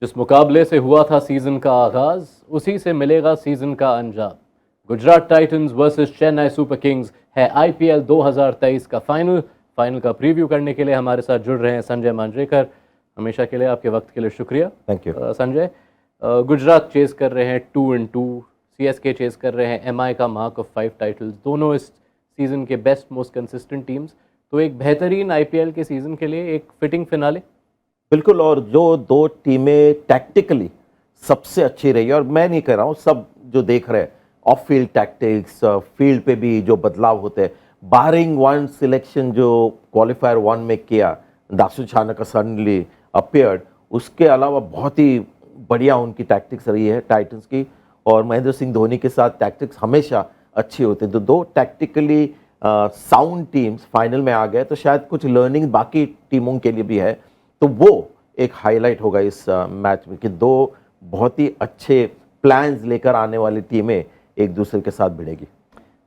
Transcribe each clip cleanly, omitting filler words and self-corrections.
जिस मुकाबले से हुआ था सीजन का आगाज, उसी से मिलेगा सीजन का अंजाम। Gujarat Titans versus Chennai super Kings है आईपीएल 2023 का फाइनल का प्रीव्यू करने के लिए हमारे साथ जुड़ रहे हैं संजय मांजरेकर। हमेशा के लिए आपके वक्त के लिए शुक्रिया। Thank you. Sanjay, Gujarat chase कर रहे हैं 2-2, सीएसके चेस कर रहे हैं एमआई का मार्क ऑफ 5 टाइटल्स, दोनों इस सीजन के बेस्ट मोस्ट कंसिस्टेंट टीम्स। तो एक बेहतरीन आईपीएल के सीजन के लिए एक फिटिंग फिनाले। बिल्कुल, और जो दो टीमें टैक्टिकली सबसे अच्छी रही है, और मैं नहीं कह रहा हूँ, सब जो देख रहे हैं ऑफ फील्ड टैक्टिक्स, फील्ड पे भी जो बदलाव होते हैं, बारिंग वन सिलेक्शन जो क्वालिफायर वन में किया, दासु छानका सडनली अपीयर्ड, उसके अलावा बहुत ही बढ़िया उनकी टैक्टिक्स रही है टाइटंस की। और महेंद्र सिंह धोनी के साथ टैक्टिक्स हमेशा अच्छी होती है। तो दो टैक्टिकली साउंड टीम्स फाइनल में आ गए, तो शायद कुछ लर्निंग बाकी टीमों के लिए भी है। तो वो एक हाईलाइट होगा इस मैच में कि दो बहुत ही अच्छे प्लान्स लेकर आने वाली टीमें एक दूसरे के साथ भिड़ेगी।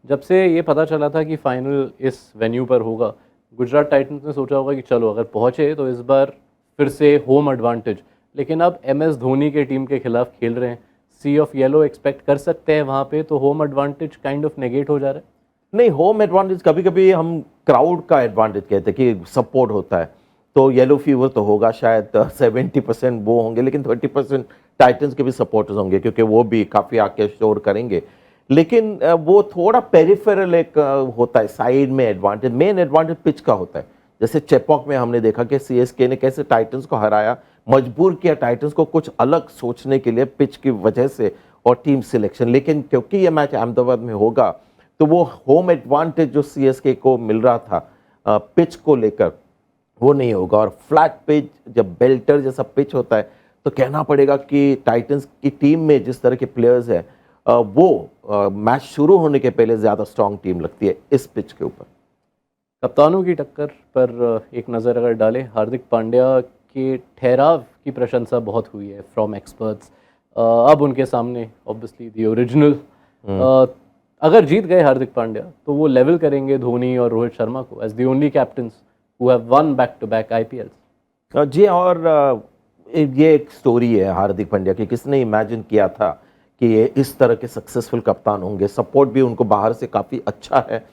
जब से ये पता चला था कि फाइनल इस वेन्यू पर होगा, गुजरात टाइटंस ने सोचा होगा कि चलो अगर पहुंचे तो इस बार फिर से होम एडवांटेज। लेकिन अब एमएस धोनी के टीम के खिलाफ खेल रहे हैं, सी ऑफ येलो एक्सपेक्ट कर सकते हैं वहाँ पे, तो home advantage kind of negate हो जा रहा है। नहीं, होम एडवांटेज कभी कभी हम क्राउड का एडवांटेज कहते हैं कि सपोर्ट होता है, तो येलो फीवर तो होगा शायद 70% वो होंगे, लेकिन 30% टाइटंस के भी सपोर्टर्स होंगे क्योंकि वो भी काफ़ी आके शोर करेंगे। लेकिन वो थोड़ा पेरिफेरल एक होता है, साइड में एडवांटेज। मेन एडवांटेज पिच का होता है। जैसे चेपॉक में हमने देखा कि सीएसके ने कैसे टाइटंस को हराया, मजबूर किया टाइटंस को कुछ अलग सोचने के लिए पिच की वजह से और टीम सिलेक्शन। लेकिन क्योंकि ये मैच अहमदाबाद में होगा, तो वो होम एडवांटेज जो सीएसके को मिल रहा था पिच को लेकर, वो नहीं होगा। और फ्लैट पिच, जब बेल्टर जैसा पिच होता है, तो कहना पड़ेगा कि टाइटंस की टीम में जिस तरह के प्लेयर्स हैं, वो मैच शुरू होने के पहले ज़्यादा स्ट्रांग टीम लगती है इस पिच के ऊपर। कप्तानों की टक्कर पर एक नज़र अगर डालें, हार्दिक पांड्या के ठहराव की प्रशंसा बहुत हुई है फ्रॉम एक्सपर्ट्स। अब उनके सामने ऑब्वियसली दी ओरिजिनल, अगर जीत गए हार्दिक पांड्या तो वो लेवल करेंगे धोनी और रोहित शर्मा को as the only captains who have won back to back IPL. जी, और ये एक स्टोरी है हार्दिक पांड्या की। किसने इमेजिन किया था कि ये इस तरह के सक्सेसफुल कप्तान होंगे। सपोर्ट भी उनको बाहर से काफ़ी अच्छा है,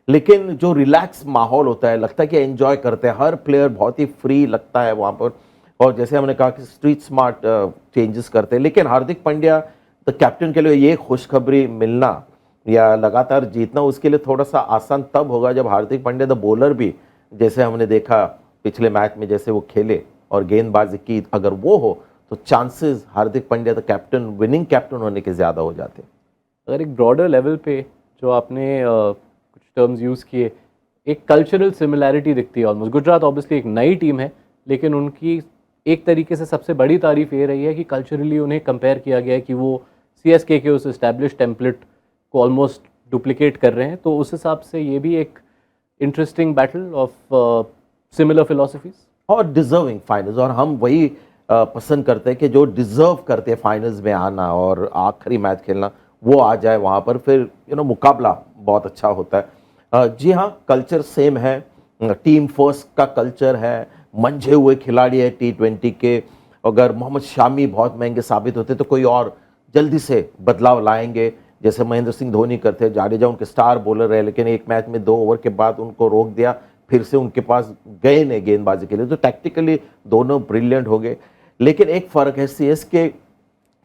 लेकिन जो रिलैक्स माहौल होता है, लगता है कि एंजॉय करते हैं। हर प्लेयर बहुत ही फ्री लगता है वहाँ पर, और जैसे हमने कहा कि स्ट्रीट स्मार्ट चेंजेस करते हैं। लेकिन हार्दिक पांड्या द कैप्टन के लिए ये खुशखबरी मिलना या लगातार जीतना उसके लिए थोड़ा सा आसान तब होगा जब हार्दिक पांड्या द बॉलर भी, जैसे हमने देखा पिछले मैच में जैसे वो खेले और गेंदबाजी की, अगर वो हो तो chances Hardik Pandya the captain, winning captain होने के ज़्यादा हो जाते। अगर एक ब्रॉडर लेवल पे जो आपने कुछ टर्म्स यूज़ किए, एक कल्चरल सिमिलैरिटी दिखती है ऑलमोस्ट। गुजरात ऑब्वियसली एक नई टीम है, लेकिन उनकी एक तरीके से सबसे बड़ी तारीफ ये रही है कि कल्चरली उन्हें कंपेयर किया गया है कि वो सीएसके के उस एस्टैब्लिश टेम्पलेट को ऑलमोस्ट डुप्लीकेट कर रहे हैं। तो उस हिसाब से ये भी एक interesting battle of similar philosophies और डिजर्विंग फाइनल्स। और हम वही पसंद करते हैं कि जो डिजर्व करते हैं फाइनल्स में आना और आखिरी मैच खेलना, वो आ जाए वहाँ पर, फिर मुकाबला बहुत अच्छा होता है। जी हाँ, कल्चर सेम है, टीम फर्स्ट का कल्चर है, मंझे हुए खिलाड़ी है T20 के। अगर मोहम्मद शामी बहुत महंगे साबित होते तो कोई और जल्दी से बदलाव लाएंगे, जैसे महेंद्र सिंह धोनी करते हैं। जाडेजा उनके स्टार बॉलर है, लेकिन एक मैच में 2 ओवर के बाद उनको रोक दिया, फिर से उनके पास गए नहीं गेंदबाजी के लिए। तो टैक्टिकली दोनों ब्रिलियंट हो गए। लेकिन एक फ़र्क है, सीएसके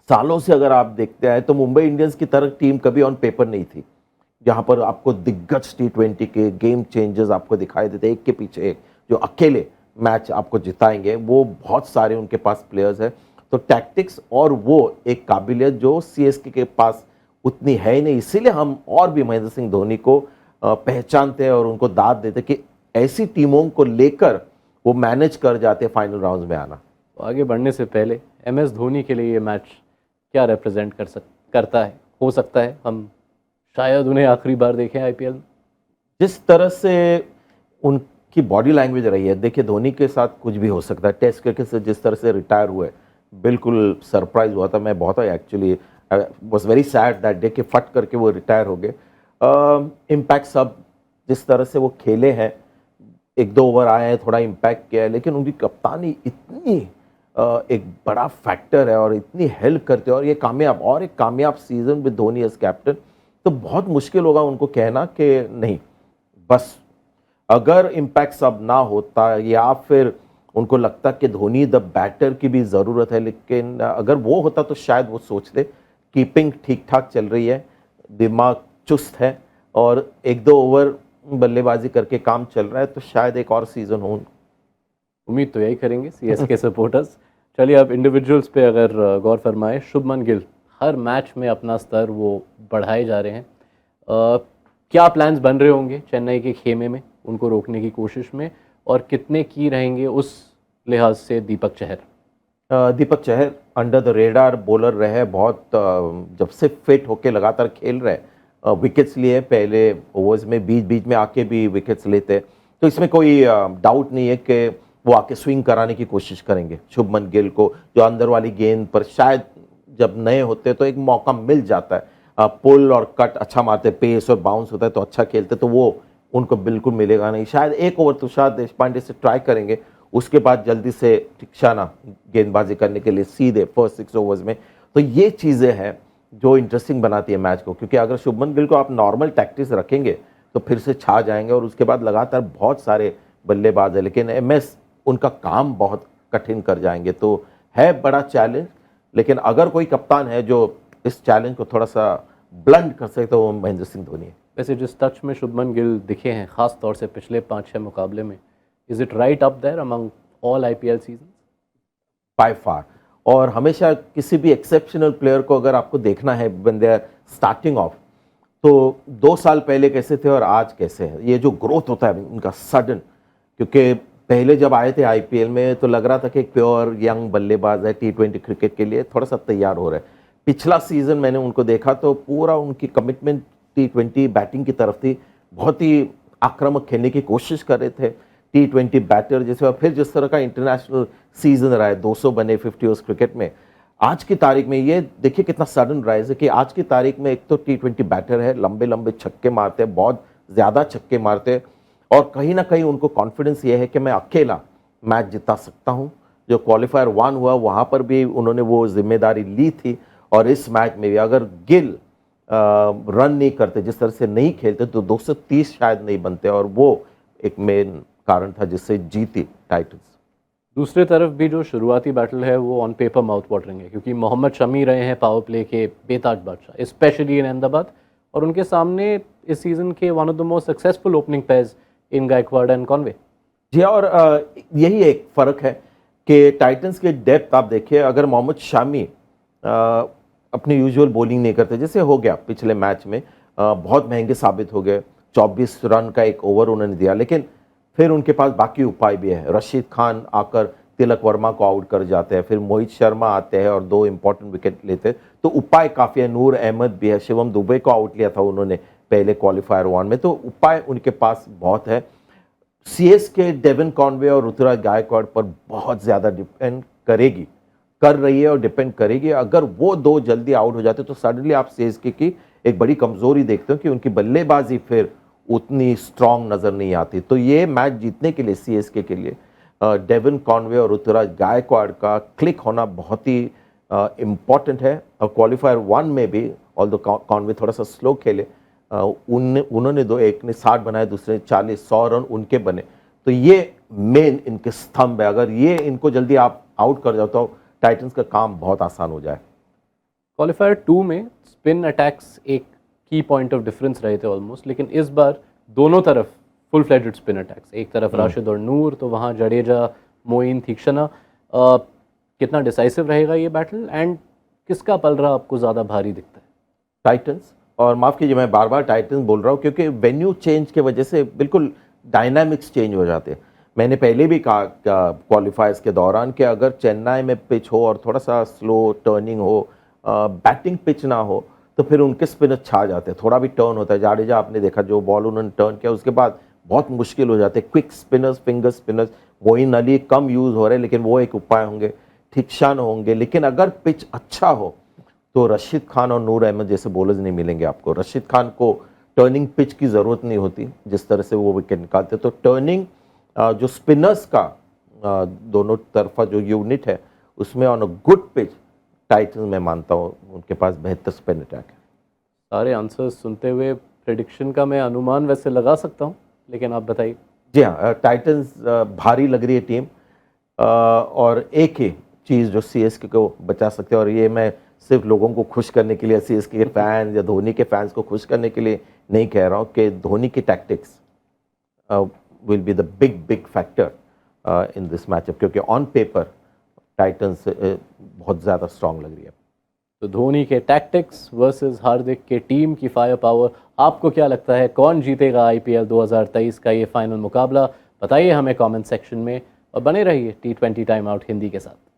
सालों से अगर आप देखते हैं तो मुंबई इंडियंस की तरह टीम कभी ऑन पेपर नहीं थी, जहां पर आपको दिग्गज T20 के गेम चेंजर्स आपको दिखाई देते, एक के पीछे एक, जो अकेले मैच आपको जिताएंगे। वो बहुत सारे उनके पास प्लेयर्स हैं। तो टैक्टिक्स और वो एक काबिलियत जो सीएसके के पास उतनी है ही नहीं। इसीलिए हम और भी महेंद्र सिंह धोनी को पहचानते हैं और उनको दाद देते कि ऐसी टीमों को लेकर वो मैनेज कर जाते हैं फाइनल राउंड्स में आना। तो आगे बढ़ने से पहले एमएस धोनी के लिए ये मैच क्या रिप्रेजेंट करता है, हो सकता है हम शायद उन्हें आखिरी बार देखें आईपीएल में। जिस तरह से उनकी बॉडी लैंग्वेज रही है, देखिए धोनी के साथ कुछ भी हो सकता है। टेस्ट क्रिकेट से जिस तरह से रिटायर हुए, बिल्कुल सरप्राइज हुआ था। मैं बहुत actually was very sad that day कि फट करके वो रिटायर हो गए। इम्पैक्ट सब जिस तरह से वो खेले हैं, 1-2 ओवर आए हैं, थोड़ा इम्पैक्ट किया है, लेकिन उनकी कप्तानी इतनी एक बड़ा फैक्टर है और इतनी हेल्प करते हैं और ये कामयाब और एक कामयाब season with Dhoni as captain, तो बहुत मुश्किल होगा उनको कहना कि नहीं बस। अगर इम्पैक्ट सब ना होता या फिर उनको लगता कि धोनी द बैटर की भी ज़रूरत है, लेकिन अगर वो होता तो शायद वो सोचते। कीपिंग ठीक ठाक चल रही है, दिमाग चुस्त है और एक दो ओवर बल्लेबाजी करके काम चल रहा है, तो शायद एक और सीज़न हो। उम्मीद तो यही करेंगे सीएसके सपोर्टर्स। चलिए अब इंडिविजुअल्स पे अगर गौर फरमाएं, शुभमन गिल हर मैच में अपना स्तर वो बढ़ाए जा रहे हैं। क्या प्लान्स बन रहे होंगे चेन्नई के खेमे में उनको रोकने की कोशिश में, और कितने की रहेंगे उस लिहाज से Deepak Chahar? Deepak Chahar under the radar bowler रहे, बहुत जब से फिट होके लगातार खेल रहे, विकेट्स लिए पहले ओवर्स में, बीच बीच में आके भी विकेट्स लेते, तो इसमें कोई डाउट नहीं है कि वो आके स्विंग कराने की कोशिश करेंगे शुभमन गिल को, जो अंदर वाली गेंद पर शायद जब नए होते तो एक मौका मिल जाता है, पुल और कट अच्छा मारते, पेस और बाउंस होता है तो अच्छा खेलते, तो वो उनको बिल्कुल मिलेगा नहीं। शायद एक ओवर तुषार देशपांडे से ट्राई करेंगे, उसके बाद जल्दी से ठिकाना गेंदबाजी करने के लिए सीधे फर्स्ट 6 ओवर्स में। तो ये चीज़ें हैं जो इंटरेस्टिंग बनाती है मैच को, क्योंकि अगर शुभमन गिल को आप नॉर्मल टैक्टिक्स रखेंगे तो फिर से छा जाएंगे और उसके बाद लगातार बहुत सारे बल्लेबाज है, लेकिन एमएस उनका काम बहुत कठिन कर जाएंगे, तो है बड़ा चैलेंज। लेकिन अगर कोई कप्तान है जो इस चैलेंज को थोड़ा सा ब्लंट कर सकते तो वो महेंद्र सिंह धोनी है। वैसे जिस टच में शुभमन गिल दिखे हैं खास तौर से पिछले 5-6 मुकाबले में, is it right up there among all IPL season? By far. और हमेशा किसी भी एक्सेप्शनल प्लेयर को अगर आपको देखना है when they are starting off, तो 2 साल पहले कैसे थे और आज कैसे हैं, ये जो ग्रोथ होता है उनका सडन, क्योंकि पहले जब आए थे आईपीएल में तो लग रहा था कि एक प्योर यंग बल्लेबाज है, टी20 क्रिकेट के लिए थोड़ा सा तैयार हो रहा है। पिछला सीजन मैंने उनको देखा तो पूरा उनकी कमिटमेंट टी20 बैटिंग की तरफ थी, बहुत ही आक्रामक खेलने की कोशिश कर रहे थे, टी20 बैटर जैसे। और फिर जिस तरह का इंटरनेशनल सीजन रहा है, 200 बने 50 ओवर्स क्रिकेट में, आज की तारीख में ये देखिए कितना सडन राइज है कि आज की तारीख में एक तो टी20 बैटर है, लंबे लंबे छक्के मारते हैं, बहुत ज़्यादा छक्के मारते हैं, और कहीं ना कहीं उनको कॉन्फिडेंस ये है कि मैं अकेला मैच जिता सकता हूं। जो क्वालिफायर 1 हुआ वहां पर भी उन्होंने वो जिम्मेदारी ली थी, और इस मैच में भी अगर गिल रन नहीं करते, जिस तरह से नहीं खेलते, तो 230 शायद नहीं बनते, और वो एक मेन कारण था जिससे जीती टाइटंस। दूसरी तरफ भी जो शुरुआती बैटल है वो ऑन पेपर माउथ वाटरिंग है, क्योंकि मोहम्मद शमी रहे हैं पावर प्ले के बेताज बादशाह, स्पेशली इन अहमदाबाद, और उनके सामने इस सीजन के one of the most successful opening pairs in Gaikwad and Conway. जी, और यही एक फ़र्क है कि टाइटंस के डेप्थ आप देखिए, अगर मोहम्मद शामी अपनी यूजुअल बॉलिंग नहीं करते, जैसे हो गया पिछले मैच में, बहुत महंगे साबित हो गए, 24 रन का एक ओवर उन्होंने दिया, लेकिन फिर उनके पास बाकी उपाय भी है। रशीद खान आकर तिलक वर्मा को आउट कर जाते हैं, फिर मोहित शर्मा आते हैं और 2 इंपॉर्टेंट विकेट लेते हैं, तो उपाय काफ़ी है। नूर अहमद भी है, शिवम दुबे को आउट लिया था उन्होंने पहले क्वालिफायर 1 में, तो उपाय उनके पास बहुत है। सीएसके डेविन कॉनवे और ऋतुराज गायकवाड़ पर बहुत ज़्यादा डिपेंड करेगी, कर रही है और डिपेंड करेगी। अगर वो 2 जल्दी आउट हो जाते तो सडनली आप सीएसके की एक बड़ी कमज़ोरी देखते हो कि उनकी बल्लेबाजी फिर उतनी स्ट्रांग नज़र नहीं आती। तो ये मैच जीतने के लिए सीएसके के लिए डेविन कॉनवे और ऋतुराज गायकवाड़ का क्लिक होना बहुत ही इम्पॉर्टेंट है। और क्वालिफायर 1 में भी ऑल्दो कॉनवे थोड़ा सा स्लो खेले, उन्होंने 2, एक ने 60 बनाए, दूसरे 40, 100 रन उनके बने, तो ये मेन इनके स्तंभ है। अगर ये इनको जल्दी आप आउट कर जाओ तो टाइटंस का काम बहुत आसान हो जाए। क्वालिफायर 2 में स्पिन अटैक्स एक की पॉइंट ऑफ डिफरेंस रहे थे ऑलमोस्ट, लेकिन इस बार दोनों तरफ फुल फ्लेजेड स्पिन अटैक्स, एक तरफ राशिद और नूर, तो वहाँ जडेजा, मोइन, तीक्ष्णा। कितना डिसाइसिव रहेगा ये बैटल, एंड किसका पलड़ा आपको ज़्यादा भारी दिखता है? टाइटंस। और माफ़ कीजिए मैं बार बार टाइटंस बोल रहा हूँ क्योंकि वेन्यू चेंज के वजह से बिल्कुल डायनामिक्स चेंज हो जाते हैं। मैंने पहले भी कहा क्वालिफायर्स के दौरान कि अगर चेन्नई में पिच हो और थोड़ा सा स्लो टर्निंग हो, बैटिंग पिच ना हो, तो फिर उनके स्पिनर छा जाते हैं, थोड़ा भी टर्न होता है। जाडेजा आपने देखा जो बॉल उन्होंने टर्न किया उसके बाद बहुत मुश्किल हो जाते हैं। Quick spinners, finger spinners, Moeen Ali कम यूज़ हो रहे हैं, लेकिन वो एक उपाय होंगे, ठिकशान होंगे। लेकिन अगर पिच अच्छा हो तो रशीद खान और नूर अहमद जैसे बॉलर्स नहीं मिलेंगे आपको। रशीद खान को टर्निंग पिच की ज़रूरत नहीं होती जिस तरह से वो विकेट निकालते, तो टर्निंग जो स्पिनर्स का दोनों तरफा जो यूनिट है उसमें on a good pitch Titans मैं मानता हूँ उनके पास बेहतर स्पिन अटैक है। सारे आंसर्स सुनते हुए प्रेडिक्शन का मैं अनुमान वैसे लगा सकता हूँ, लेकिन आप बताइए। जी हाँ, टाइटंस भारी लग रही है टीम, और एक ही चीज़ जो सीएसके को बचा सकते हैं, और ये मैं सिर्फ लोगों को खुश करने के लिए, सीएसके के फैंस या धोनी के फैंस को खुश करने के लिए नहीं कह रहा हूँ, कि धोनी की tactics will be the big factor in this matchup, क्योंकि ऑन पेपर टाइटंस बहुत ज़्यादा स्ट्रांग लग रही है। तो धोनी के टैक्टिक्स वर्सेस हार्दिक के टीम की फायर पावर, आपको क्या लगता है कौन जीतेगा आईपीएल 2023 का ये फाइनल मुकाबला? बताइए हमें कमेंट सेक्शन में, और बने रहिए T20 टाइम आउट हिंदी के साथ।